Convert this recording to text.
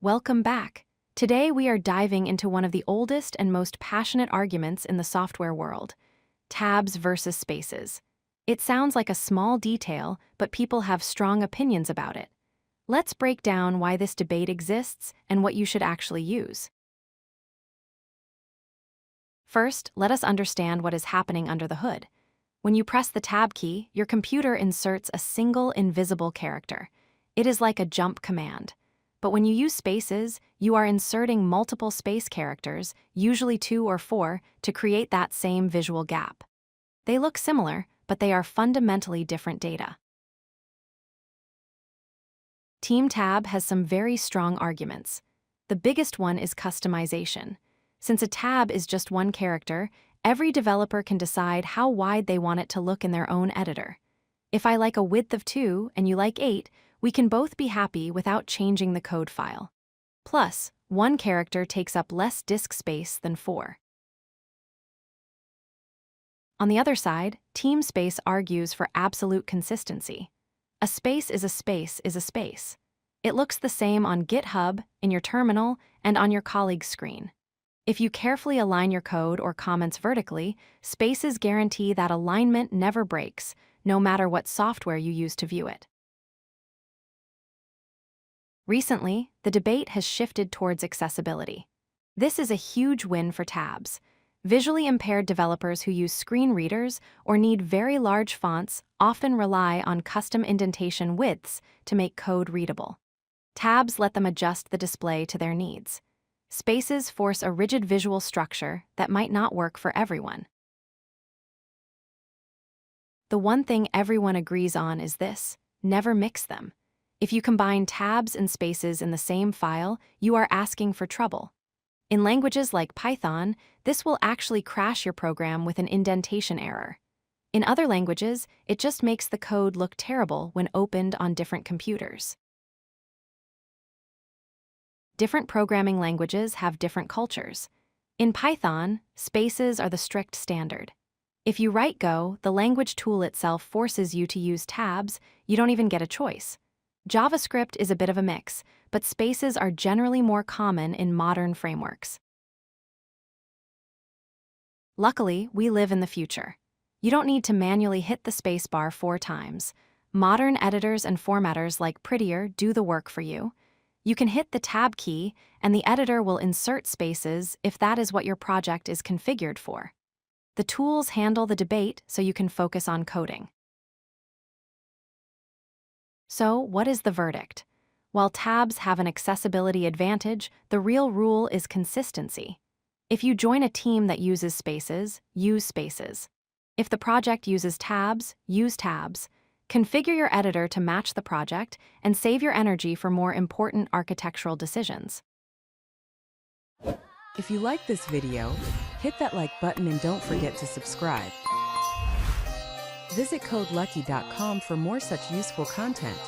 Welcome back. Today we are diving into one of the oldest and most passionate arguments in the software world: tabs versus spaces. It sounds like a small detail, but people have strong opinions about it. Let's break down why this debate exists and what you should actually use. First, let us understand what is happening under the hood. When you press the tab key, your computer inserts a single invisible character. It is like a jump command. But when you use spaces, you are inserting multiple space characters, usually 2 or 4, to create that same visual gap. They look similar, but they are fundamentally different data. Team Tab has some very strong arguments. The biggest one is customization. Since a tab is just one character, every developer can decide how wide they want it to look in their own editor. If I like a width of 2 and you like 8, we can both be happy without changing the code file. Plus, one character takes up less disk space than 4. On the other side, Team Space argues for absolute consistency. A space is a space is a space. It looks the same on GitHub, in your terminal, and on your colleague's screen. If you carefully align your code or comments vertically, spaces guarantee that alignment never breaks, no matter what software you use to view it. Recently, the debate has shifted towards accessibility. This is a huge win for tabs. Visually impaired developers who use screen readers or need very large fonts often rely on custom indentation widths to make code readable. Tabs let them adjust the display to their needs. Spaces force a rigid visual structure that might not work for everyone. The one thing everyone agrees on is this: never mix them. If you combine tabs and spaces in the same file, you are asking for trouble. In languages like Python, this will actually crash your program with an indentation error. In other languages, it just makes the code look terrible when opened on different computers. Different programming languages have different cultures. In Python, spaces are the strict standard. If you write Go, the language tool itself forces you to use tabs. You don't even get a choice. JavaScript is a bit of a mix, but spaces are generally more common in modern frameworks. Luckily, we live in the future. You don't need to manually hit the spacebar 4 times. Modern editors and formatters like Prettier do the work for you. You can hit the tab key, and the editor will insert spaces if that is what your project is configured for. The tools handle the debate so you can focus on coding. So, what is the verdict? While tabs have an accessibility advantage, the real rule is consistency. If you join a team that uses spaces, use spaces. If the project uses tabs, use tabs. Configure your editor to match the project and save your energy for more important architectural decisions. If you like this video, hit that like button and don't forget to subscribe. Visit codelucky.com for more such useful content.